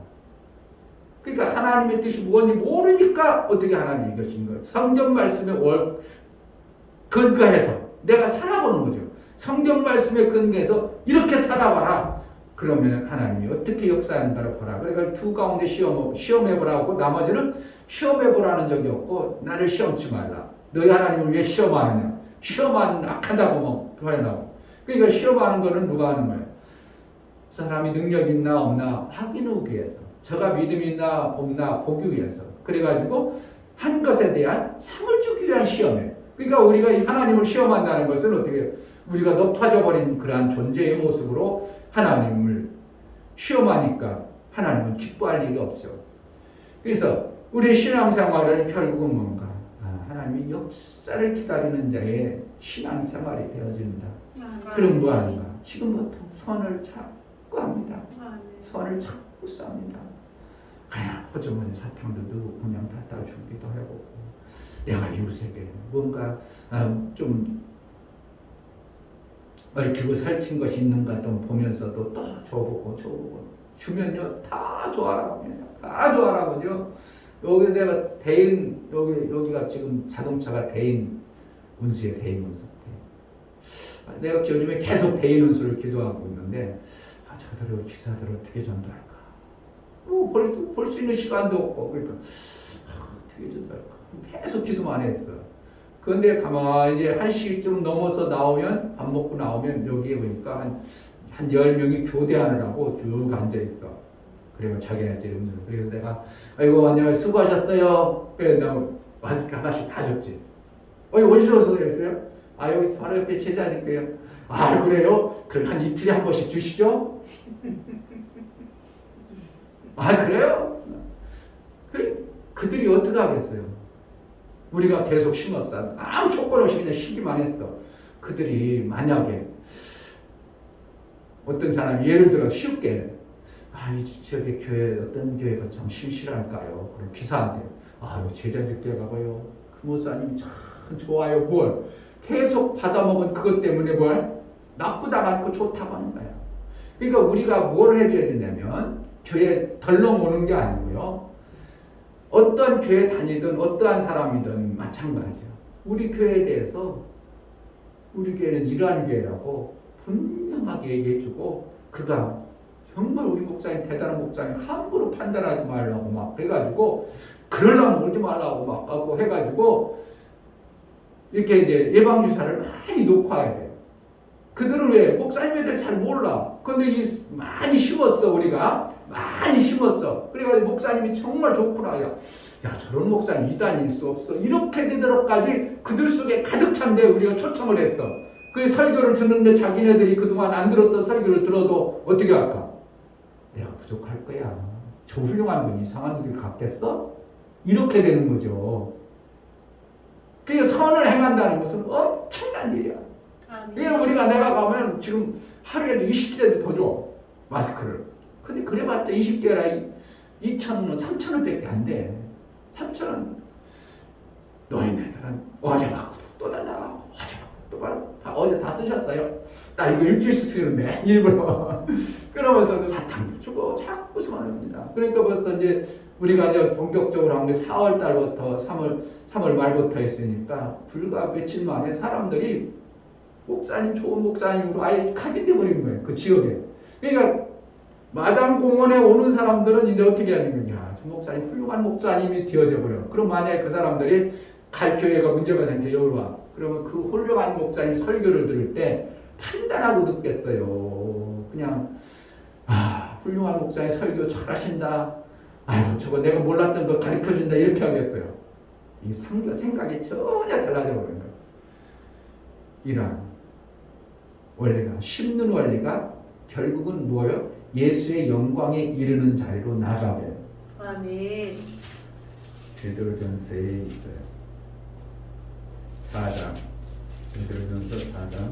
그러니까 하나님의 뜻이 뭔지 모르니까 어떻게 하나님이 이것인 거예요. 성경 말씀에 근거해서 내가 살아보는 거죠. 성경 말씀에 근거해서 이렇게 살아봐라. 그러면 하나님이 어떻게 역사하는가를 보라. 그러니까 두 가운데 시험해보라고 나머지는 시험해보라는 적이 없고 나를 시험치 말라. 너희 하나님을 왜 시험하느냐. 시험은 악하다고 뭐 표현하고. 그러니까 시험하는 거는 누가 하는 거예요? 사람이 능력 있나 없나 확인하기 위해서. 저가 믿음이 있나 없나 보기 위해서. 그래가지고 한 것에 대한 상을 주기 위한 시험이에요. 그러니까 우리가 이 하나님을 시험한다는 것은 어떻게 해요? 우리가 높아져 버린 그러한 존재의 모습으로 하나님을 시험하니까 하나님은 기뻐할 일이 없죠. 그래서 우리의 신앙생활은 결국은 뭔가 하나님이 역사를 기다리는 자의 신앙생활이 되어진다. 그럼 뭐 하는가? 지금부터 선을 찾고 합니다. 선을 찾고 쌉니다. 그냥 허접한 사탕도 그냥 갖다 주기도 하고 내가 이웃에게 뭔가 좀 얽히고 살찐 것이 있는가 또 보면서도 또 줘보고 주면요 다 좋아라고 합니다. 다 좋아라고요. 여기 내가 대인 여기가 지금 자동차가 대인 운수에 대인 운수. 내가 요즘에 계속 대인 운수를 기도하고 있는데 저들을 기사들 어떻게 전도할까? 볼 수 있는 시간도 없고 그러니까 어떻게 전도할까? 계속 기도만 했어. 그런데 가만히 이제 1시쯤 넘어서 나오면 밥 먹고 나오면 여기에 보니까 한 10명이 교대하느라고 쭉 앉아있어. 그리고 자기네들이 음료. 그래서 내가 아이고 안녕하세요 수고하셨어요. 그래서 내가 마스크 하나씩 다 줬지. 어디서 오셨어요? 여기 바로 옆에 제자니까요. 그래요? 그럼 한 이틀에 한 번씩 주시죠? 그래요? 그들이 어떻게 하겠어요? 우리가 계속 심었어. 아무 조건 없이 그냥 심기만 했어. 그들이 만약에 어떤 사람이 예를 들어 쉽게 저기 교회 어떤 교회가 참 신실할까요? 그럼 기사한테 제자들 가봐요. 그 목사님이 참 좋아요. 뭘 계속 받아먹은 그것 때문에 뭘 나쁘다고 않고 좋다고 하는 거야. 그러니까 우리가 뭘 해줘야 되냐면 교회 덜렁 오는 게 아니고요. 어떤 교회 다니든 어떠한 사람이든 마찬가지야. 우리 교회에 대해서 우리 교회는 이러한 교회라고 분명하게 얘기해주고 그가 정말 우리 목사님 대단한 목사님 함부로 판단하지 말라고 막 해가지고 그러려면 오지 말라고 막 하고 해가지고 이렇게 이제 예방주사를 많이 놓고 와야 돼. 그들은 왜? 목사님에 대해 잘 몰라. 근데 많이 심었어, 우리가. 많이 심었어. 그래가지고 목사님이 정말 좋구나. 야, 저런 목사님 이단일 수 없어. 이렇게 되도록까지 그들 속에 가득 찬데 우리가 초청을 했어. 그 설교를 듣는데 자기네들이 그동안 안 들었던 설교를 들어도 어떻게 할까? 내가 부족할 거야. 저 훌륭한 분 이상한 길 갖겠어? 이렇게 되는 거죠. 그러니까 선을 행한다는 것은 엄청난 일이야. 그러니까 우리가 내가 가면 지금 하루에도 20개라도 더 줘. 마스크를. 근데 그래봤자 20개라 2,000원, 3,000원밖에 안 돼. 3,000원. 너희네들은 어제 받고 또 달라고. 어제 받고 또 받고. 어제 다 쓰셨어요? 나 이거 일주일씩 쓰는데 일부러. 그러면서도 사탕도 주고 자꾸 선언합니다. 그러니까 벌써 이제 우리가 이제 본격적으로 한 게 4월 달부터 3월 말부터 했으니까 불과 며칠 만에 사람들이 목사님 좋은 목사님으로 아예 각인돼 버린 거예요. 그 지역에. 그러니까 마장공원에 오는 사람들은 이제 어떻게 하는 거냐. 저 목사님 훌륭한 목사님이 되어져 버려. 그럼 만약에 그 사람들이 갈 교회가 문제가 생겨 여기 와. 그러면 그 훌륭한 목사님 설교를 들을 때 판단하고 듣겠어요. 그냥 훌륭한 목사님 설교 잘하신다. 저거 내가 몰랐던 거 가르쳐준다 이렇게 하겠어요. 이 생각이 전혀 달라져 버린 거예요. 이러한 원리가 심는 원리가 결국은 뭐예요? 예수의 영광에 이르는 자리로 나가게. 아멘. 베드로전서에 있어요. 4장. 베드로전서 4장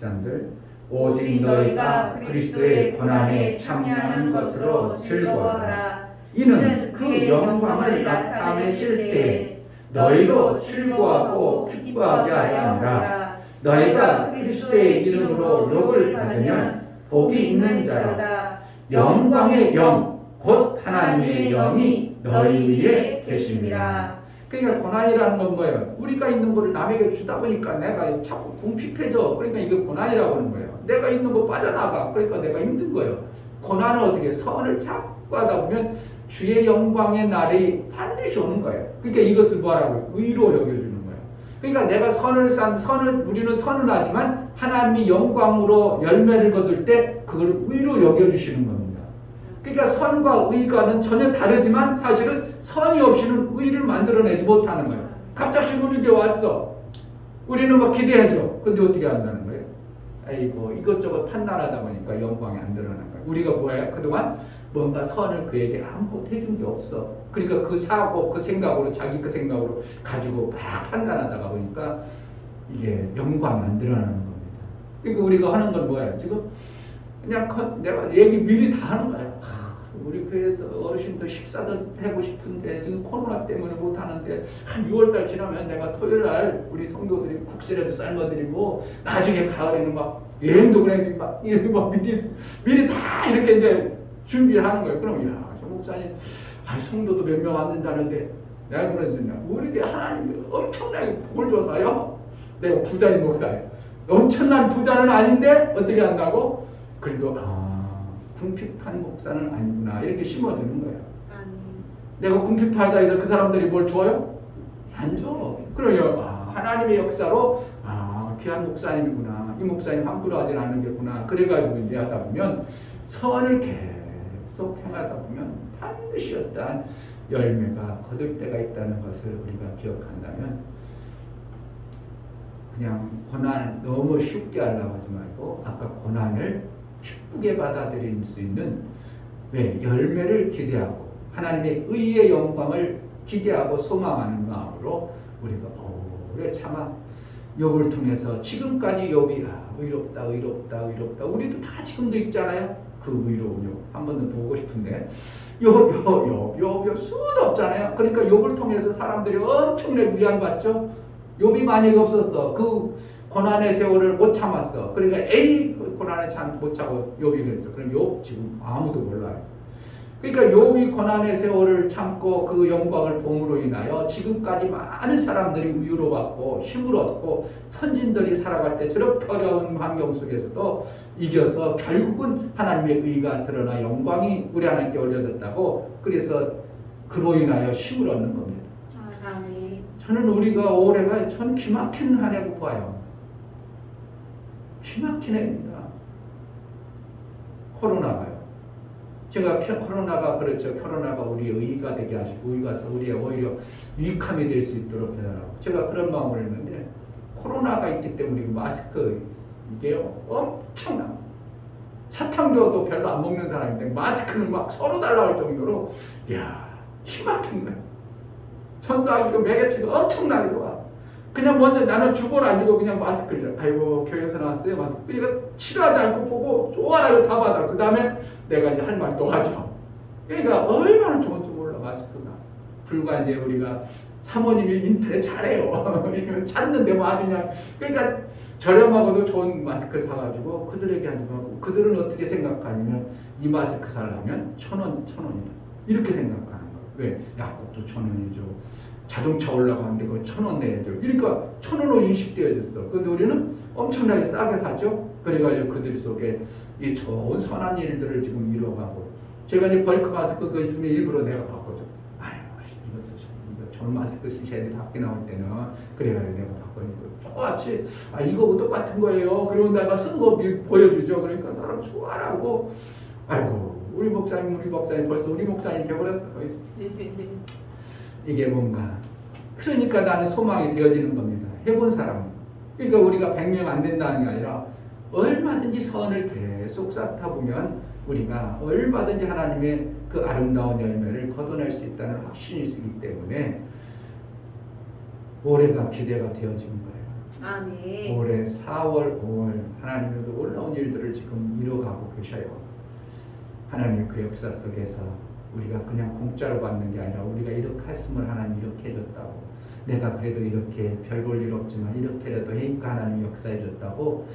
13절 오직 너희가 그리스도의 고난에 참여하는 것으로 즐거워하라. 이는 그 영광을 나타내실 때 너희로 즐거워하고 기뻐하게 하려 함이라. 너희가 그리스도의 이름으로 욕을 받으면 복이 있는 자로다. 영광의 영 곧 하나님의 영이 너희 위에 계심이라. 그러니까 고난이라는 건 뭐예요? 우리가 있는 거를 남에게 주다 보니까 내가 자꾸 궁핍해져. 그러니까 이게 고난이라고 하는 거예요. 내가 있는 거 빠져나가. 그러니까 내가 힘든 거예요. 고난은 어떻게 선을 자꾸 하다 보면 주의 영광의 날이 반드시 오는 거예요. 그러니까 이것을 뭐라고요? 의로 여겨주는 거예요. 그러니까 내가 우리는 선을 하지만 하나님이 영광으로 열매를 거둘 때 그걸 의로 여겨주시는 겁니다. 그러니까 선과 의가는 전혀 다르지만 사실은 선이 없이는 의를 만들어내지 못하는 거예요. 갑자기 우리에게 왔어. 우리는 막 기대해줘. 근데 어떻게 한다는 거예요? 아이고 이것저것 판단하다 보니까 영광이 안 드러나는 거예요. 우리가 뭐예요? 그동안 뭔가 선을 그에게 아무것도 해준 게 없어. 그러니까 그 사고, 그 생각으로 자기 그 생각으로 가지고 막 판단하다가 보니까 이게 영광이 안 드러나는 겁니다. 그러니까 우리가 하는 건 뭐예요? 지금 그냥 내가 얘기 미리 다 하는 거예요. 우리 교회에서 어르신들 식사도 하고 싶은데 지금 코로나 때문에 못 하는데 한 6월달 지나면 내가 토요일날 우리 성도들이 국수라도 삶아드리고 나중에 가을에는 막 여행도 그래 막 이렇게 막 미리 다 이렇게 이제 준비를 하는 거예요. 그럼 야, 저 목사님 성도도 몇 명 안 된다는데 내가 그러잖냐. 우리 하나님이 엄청나게 복을 줘서요. 내가 부자인 목사예요. 엄청난 부자는 아닌데 어떻게 한다고? 그래도 궁핍한 목사는 아니구나 이렇게 심어주는 거예요. 내가 궁핍하다 해서 그 사람들이 뭘 줘요? 안 줘. 그러요. 하나님의 역사로 귀한 목사님이구나. 이 목사님 함부로 하지 않는겠구나. 그래가지고 이제 하다 보면 선을 계속 행하다 보면 반드시 어떠한 열매가 거둘 때가 있다는 것을 우리가 기억한다면 그냥 고난 너무 쉽게 하려고 하지 말고 아까 고난을 기쁘게 받아들일 수 있는 열매를 기대하고 하나님의 의의 영광을 기대하고 소망하는 마음으로 우리가 오래 참아 욥을 통해서 지금까지 욥이 의롭다 우리도 다 지금도 있잖아요. 그 의로운 욥 한 번 더 보고 싶은데 욥 수도 없잖아요. 그러니까 욥을 통해서 사람들이 엄청나게 위안받죠. 욥이 만약에 없었어 그 고난의 세월을 못 참았어. 그러니까 고난에 참 못 참고 욥이 그랬어. 그럼 욥 지금 아무도 몰라요. 그러니까 욥이 고난의 세월을 참고 그 영광을 봄으로 인하여 지금까지 많은 사람들이 위로 받고 힘을 얻고 선진들이 살아갈 때 저렇게 어려운 환경 속에서도 이겨서 결국은 하나님의 의가 드러나 영광이 우리 하나님께 올려졌다고 그래서 그로 인하여 힘을 얻는 겁니다. 저는 우리가 올해가 전 기막힌 한 해고 봐요. 기막힌 해입니다. 코로나가요. 제가 코로나가 그렇죠. 코로나가 우리의 의가 되게 하시고 의가서 우리의 오히려 유익함이 될 수 있도록 해달라고 제가 그런 마음을 했는데 코로나가 있기 때문에 마스크 이게요 엄청나. 사탕 줘도 별로 안 먹는 사람인데 마스크는 막 서로 달라고 할 정도로 기막힌 거예요. 전도하기가 매개치가 엄청나게 좋아. 그냥 먼저 나는 주보를 안 주고 그냥 마스크를 아이고 교회에서 나왔어요 마스크. 그러니까 싫어하지 않고 보고 좋아라고 다 받아. 그 다음에 내가 이제 할 말 또 하죠. 그러니까 얼마나 좋은지 몰라 마스크가. 불과 이제 우리가 사모님이 인터넷 잘해요. 찾는데 뭐 아주 그냥 그러니까 저렴하고도 좋은 마스크를 사가지고 그들에게 하지 말고 그들은 어떻게 생각하냐면 이 마스크 사려면 1,000원이다 이렇게 생각하는 거예요. 왜? 약국도 1,000원이죠. 자동차 올라가는데 그거 1,000원 내야죠. 그러니까 1,000원으로 인식되어졌어. 근데 우리는 엄청나게 싸게 사죠. 그래가지고 그들 속에 이 좋은 선한 일들을 지금 이뤄가고 제가 이제 벌크 마스크 그거 있으면 일부러 내가 바꿔줘. 이거 쓰셔. 이거 좋은 마스크 쓰셔야 돼. 밖에 나올 때는. 그래가지고 내가 바꿔주고 좋았지. 이거 똑같은 거예요. 그리고 내가 쓴 거 보여주죠. 그러니까 사람 좋아라고. 아이고 우리 목사님 벌써 우리 목사님 되어버렸어. 이게 뭔가 그러니까 나는 소망이 되어지는 겁니다. 해본 사람. 그러니까 우리가 100명 안 된다는 게 아니라 얼마든지 선을 계속 쌓다 보면 우리가 얼마든지 하나님의 그 아름다운 열매를 거둬낼 수 있다는 확신이 있기 때문에 올해가 기대가 되어지는 거예요. 아멘. 올해 4월, 5월 하나님의 놀라운 일들을 지금 이뤄가고 계셔요. 하나님의 그 역사 속에서 우리가 그냥 공짜로 받는 게 아니라 우리가 이렇게 했으면 하나님 이렇게 해줬다고 내가 그래도 이렇게 별 볼 일 없지만 이렇게라도 해니까 하나님이 역사해 줬다고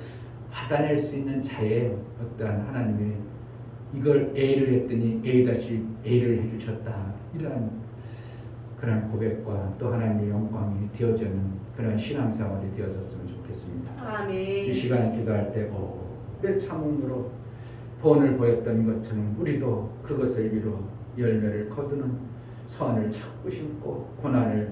받아낼 수 있는 자에 어떠한 하나님의 이걸 A를 했더니 A를 해주셨다, 이러한 그런 고백과 또 하나님의 영광이 되어지는 그런 신앙생활이 되어졌으면 좋겠습니다. 이 아멘. 시간에 기도할 때 오래 참음으로 본을 보였던 것처럼 우리도 그것을 이루어 열매를 거두는 선을 찾고 심고 고난을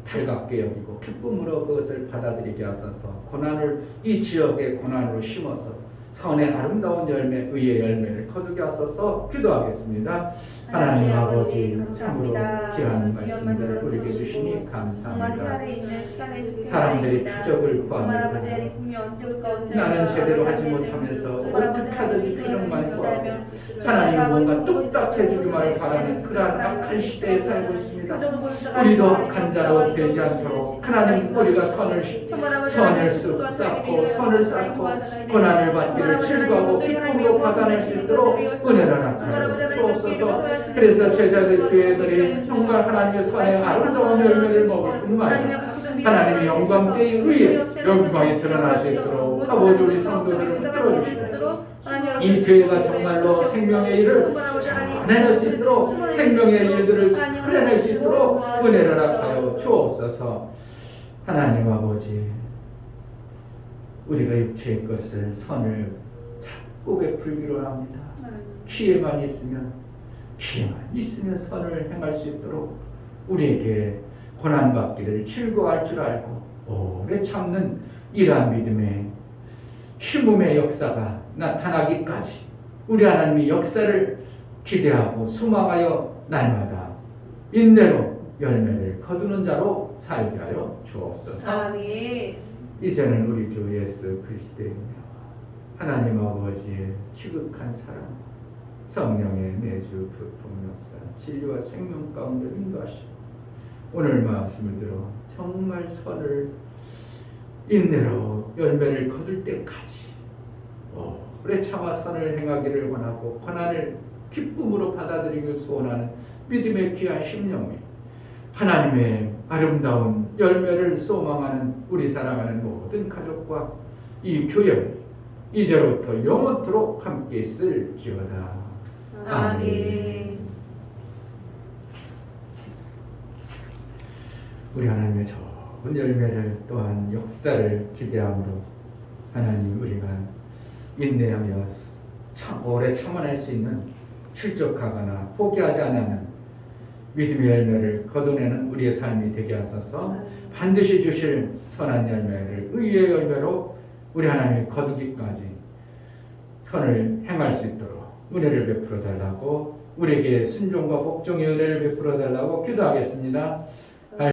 달갑게 여기고 기쁨으로 그것을 받아들이게 하소서. 고난을 이 지역의 고난으로 심어서 선의 아름다운 열매, 의의 열매를 거두게 하소서. 기도하겠습니다. 하나님 아버지, 참으로 귀한 말씀들을 우리에게 주시니 감사합니다. 사람들이 표적을 구합니다. 나는 제대로 하지 못하면서 어떻게 하든지 표적만 구하고 하나님 뭔가 뚝딱 해주기만을 바라는 그러한 악한 시대에 살고 있습니다. 우리도 악한 자로 되지 않도록 하나님 우리가 선을 쌓고 선을 쌓고 고난을 받기를 즐거워하고 기쁨으로 받아낼 수 있도록 은혜를 나타내 주옵소서. 그래서 제자들 교회들이 정말 하나님의 선의 아름다운 열매를 먹을 뿐만 아니라 하나님의 영광대의 의에 영광이 드러날 수 있도록 아버지 우리 성도들을 이끌어주시고 이 교회가 정말로 생명의 일을 해낼 수 있도록 생명의 일들을 풀어낼 수 있도록 은혜를 합하여 주옵소서. 하나님 아버지, 우리가 육체의 것을 선을 자꾸 베풀기로 합니다. 기회만 있으면 선을 행할 수 있도록 우리에게 고난받기를 즐거워할 줄 알고 오래 참는 이러한 믿음의 심음의 역사가 나타나기까지 우리 하나님의 역사를 기대하고 소망하여 날마다 인내로 열매를 거두는 자로 살게 하여 주옵소서. 아멘. 이제는 우리 주 예수 그리스도의 은혜와 하나님 아버지의 지극한 사랑, 성령의 매주 교통 역사, 진리와 생명 가운데 인도하시고 오늘 말씀을 들어 정말 선을 인내로 열매를 거둘 때까지 오래 참아 선을 행하기를 원하고 고난을 기쁨으로 받아들이길 소원하는 믿음의 귀한 심령이 하나님의 아름다운 열매를 소망하는 우리 사랑하는 모든 가족과 이 교회 이제부터 영원토록 함께 있을지어다. 아멘. 우리 하나님의 좋은 열매를 또한 역사를 기대함으로 하나님 우리가 인내하며 오래 참아낼 수 있는 실족하거나 포기하지 않는 믿음의 열매를 거둬내는 우리의 삶이 되게 하소서. 반드시 주실 선한 열매를 의의 열매로 우리 하나님이 거두기까지 선을 행할 수 있도록 은혜를 베풀어 달라고 우리에게 순종과 복종의 은혜를 베풀어 달라고 기도하겠습니다.